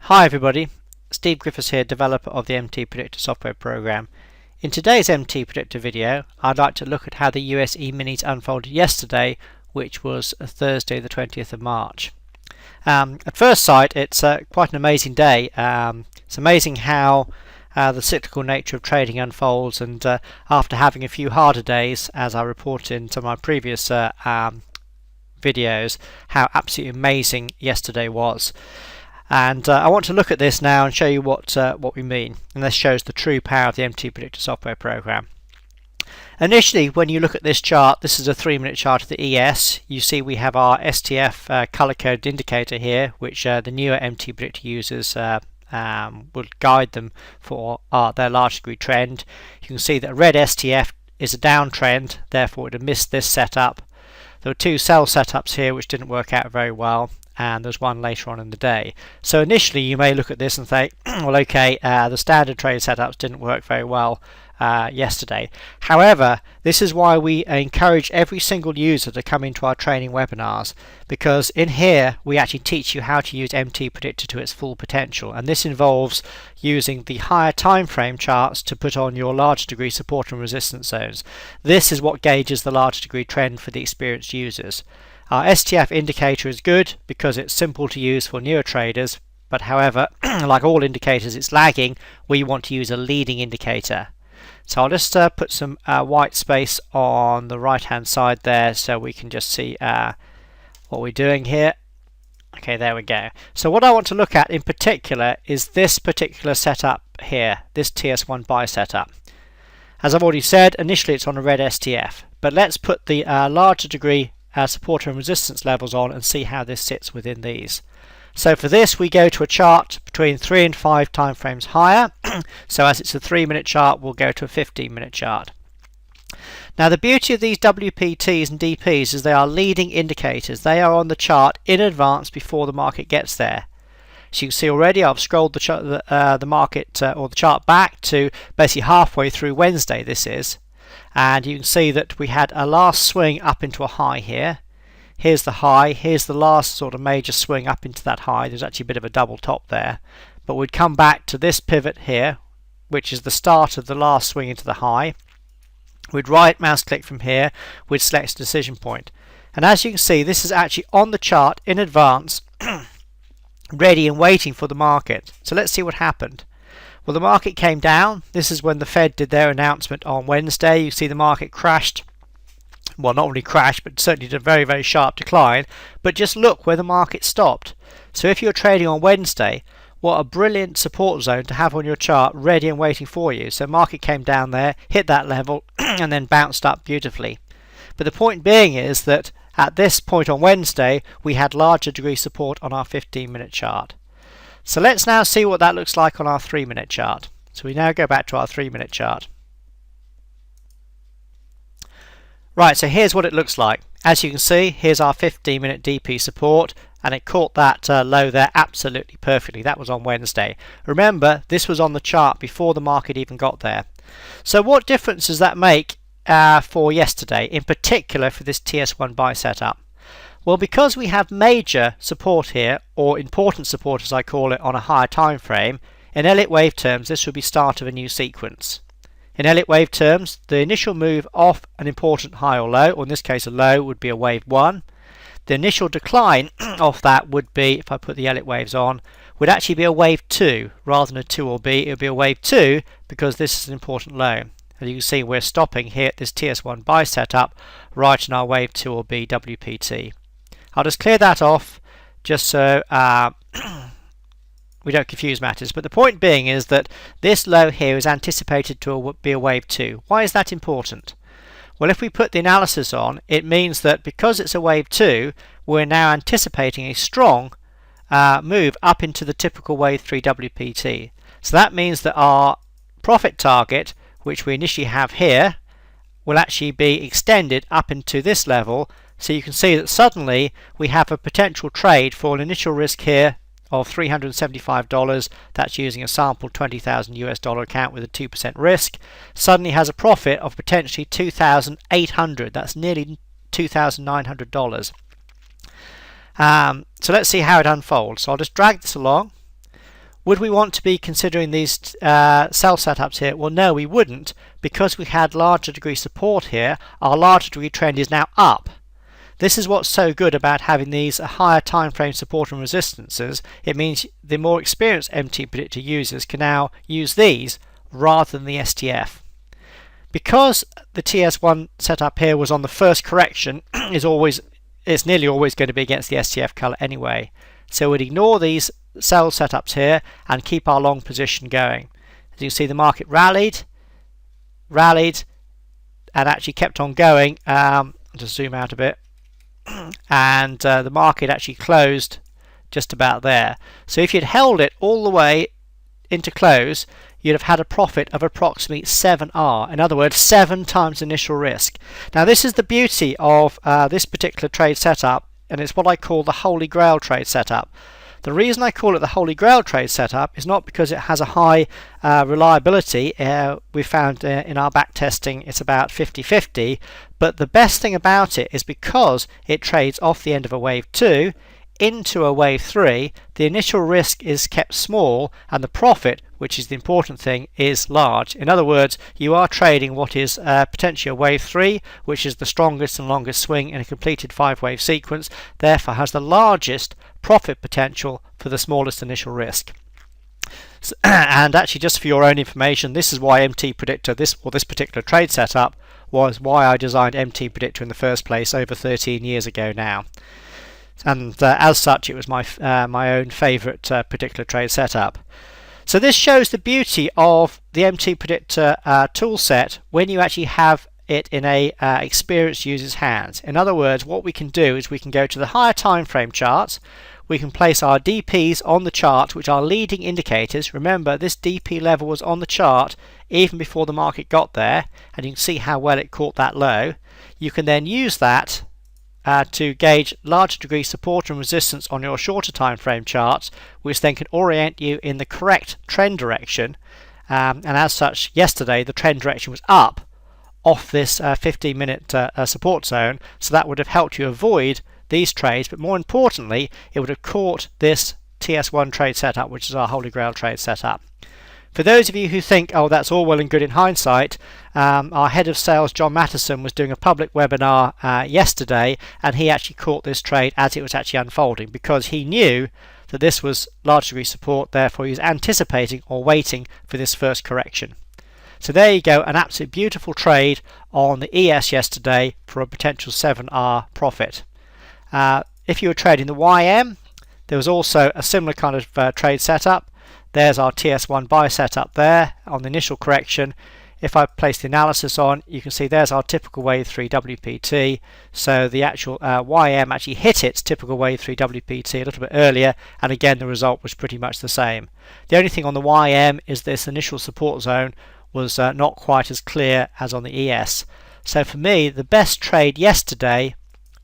Hi everybody, Steve Griffiths here, developer of the MTPredictor software program. In today's MTPredictor video, I'd like to look at how the US E-minis unfolded yesterday, which was Thursday the 20th of March. At first sight, it's quite an amazing day. It's amazing how the cyclical nature of trading unfolds, and after having a few harder days, as I reported in some of my previous videos, how absolutely amazing yesterday was. And I want to look at this now and show you what we mean, and this shows the true power of the MTPredictor software program. Initially, when you look at this chart, this is a 3-minute chart of the ES. You see we have our STF color-coded indicator here, which the newer MTPredictor users would guide them for their large degree trend. You can see that red STF is a downtrend, therefore it would have missed this setup. There were two sell setups here which didn't work out very well, and there's one later on in the day. So initially you may look at this and think, well, okay, the standard trade setups didn't work very well yesterday. However, this is why we encourage every single user to come into our training webinars, because in here we actually teach you how to use MTPredictor to its full potential, and this involves using the higher time frame charts to put on your large degree support and resistance zones. This is what gauges the large degree trend for the experienced users. Our STF indicator is good because it's simple to use for newer traders, but however, like all indicators, it's lagging. We want to use a leading indicator. So I'll just put some white space on the right hand side there so we can just see what we're doing here. Okay, there we go. So what I want to look at in particular is this particular setup here, this TS1 buy setup. As I've already said, initially it's on a red STF, but let's put the larger degree support and resistance levels on and see how this sits within these. So for this we go to a chart between 3 and 5 time frames higher. So as it's a 3-minute chart, we'll go to a 15-minute chart. Now the beauty of these WPTs and DPs is they are leading indicators. They are on the chart in advance before the market gets there. So you can see already I've scrolled the market or the chart back to basically halfway through Wednesday this is. And you can see that we had a last swing up into a high here. Here's the high, here's the last sort of major swing up into that high. There's actually a bit of a double top there. But we'd come back to this pivot here, which is the start of the last swing into the high. We'd right mouse click from here, we'd select a decision point. And as you can see, this is actually on the chart in advance, ready and waiting for the market. So let's see what happened. Well, the market came down. This is when the Fed did their announcement on Wednesday. You see the market crashed. Well, not only crashed, but certainly did a very, very sharp decline. But just look where the market stopped. So if you're trading on Wednesday, what a brilliant support zone to have on your chart ready and waiting for you. So market came down there, hit that level, and then bounced up beautifully. But the point being is that at this point on Wednesday, we had larger degree support on our 15-minute chart. So let's now see what that looks like on our 3-minute chart. So we now go back to our 3-minute chart. Right, so here's what it looks like. As you can see, here's our 15-minute DP support, and it caught that low there absolutely perfectly. That was on Wednesday. Remember, this was on the chart before the market even got there. So what difference does that make for yesterday, in particular for this TS1 buy setup? Well, because we have major support here, or important support as I call it, on a higher time frame, in Elliott wave terms this would be start of a new sequence. In Elliott wave terms, the initial move off an important high or low, or in this case a low, would be a wave 1. The initial decline off that would be, if I put the Elliott waves on, would actually be a wave 2 rather than a 2 or B. It would be a wave 2 because this is an important low. As you can see, we're stopping here at this TS1 buy setup right in our wave 2 or B WPT. I'll just clear that off just so we don't confuse matters. But the point being is that this low here is anticipated to be a wave 2. Why is that important? Well, if we put the analysis on, it means that because it's a wave 2, we're now anticipating a strong move up into the typical wave 3 WPT. So that means that our profit target, which we initially have here, will actually be extended up into this level. So you can see that suddenly we have a potential trade for an initial risk here of $375. That's using a sample 20,000 US dollar account with a 2% risk. Suddenly has a profit of potentially $2,800. That's nearly $2,900. So let's see how it unfolds. So I'll just drag this along. Would we want to be considering these sell setups here? Well, no, we wouldn't, because we had larger degree support here. Our larger degree trend is now up. This is what's so good about having these higher time frame support and resistances. It means the more experienced MTPredictor users can now use these rather than the STF. Because the TS1 setup here was on the first correction, it's nearly always going to be against the STF colour anyway. So we'd ignore these sell setups here and keep our long position going. As you can see, the market rallied, and actually kept on going. I'll just zoom out a bit. And the market actually closed just about there. So if you'd held it all the way into close, you'd have had a profit of approximately 7R. In other words, 7 times initial risk. Now this is the beauty of this particular trade setup, and it's what I call the Holy Grail trade setup. The reason I call it the Holy Grail trade setup is not because it has a high reliability. We found in our back testing it's about 50-50, but the best thing about it is because it trades off the end of a wave 2 into a wave 3, the initial risk is kept small and the profit, which is the important thing, is large. In other words, you are trading what is potentially a wave 3, which is the strongest and longest swing in a completed 5-wave sequence, therefore has the largest profit potential for the smallest initial risk. And actually, just for your own information, this is why MTPredictor, this particular trade setup, was why I designed MTPredictor in the first place over 13 years ago now. And as such, it was my own favourite particular trade setup. So this shows the beauty of the MTPredictor tool set when you actually have it in a experienced user's hands. In other words, what we can do is we can go to the higher time frame charts. We can place our DPs on the chart, which are leading indicators. Remember, this DP level was on the chart even before the market got there, and you can see how well it caught that low. You can then use that to gauge larger degree support and resistance on your shorter time frame charts, which then can orient you in the correct trend direction. And as such, yesterday the trend direction was up off this 15-minute support zone, so that would have helped you avoid these trades, but more importantly, it would have caught this TS1 trade setup, which is our Holy Grail trade setup. For those of you who think, oh, that's all well and good in hindsight, our head of sales, John Mattison, was doing a public webinar yesterday, and he actually caught this trade as it was actually unfolding, because he knew that this was large degree support, therefore he was anticipating or waiting for this first correction. So there you go, an absolutely beautiful trade on the ES yesterday for a potential 7R profit. If you were trading the YM, there was also a similar kind of trade setup. There's our TS1 buy setup there on the initial correction. If I place the analysis on, you can see there's our typical wave 3 WPT. So the actual YM actually hit its typical wave 3 WPT a little bit earlier, and again the result was pretty much the same. The only thing on the YM is this initial support zone was not quite as clear as on the ES. So for me, the best trade yesterday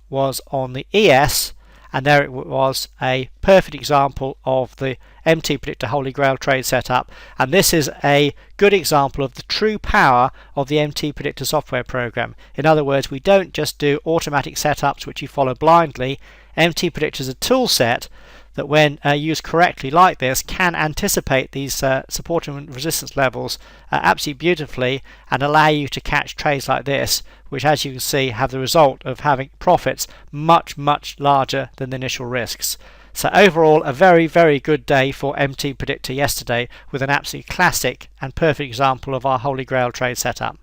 was on the ES, and there it was, a perfect example of the MTPredictor Holy Grail trade setup, and this is a good example of the true power of the MTPredictor software program. In other words, we don't just do automatic setups which you follow blindly. MTPredictor is a tool set that, when used correctly like this, can anticipate these support and resistance levels absolutely beautifully and allow you to catch trades like this, which, as you can see, have the result of having profits much, much larger than the initial risks. So overall, a very, very good day for MTPredictor yesterday, with an absolutely classic and perfect example of our Holy Grail trade setup.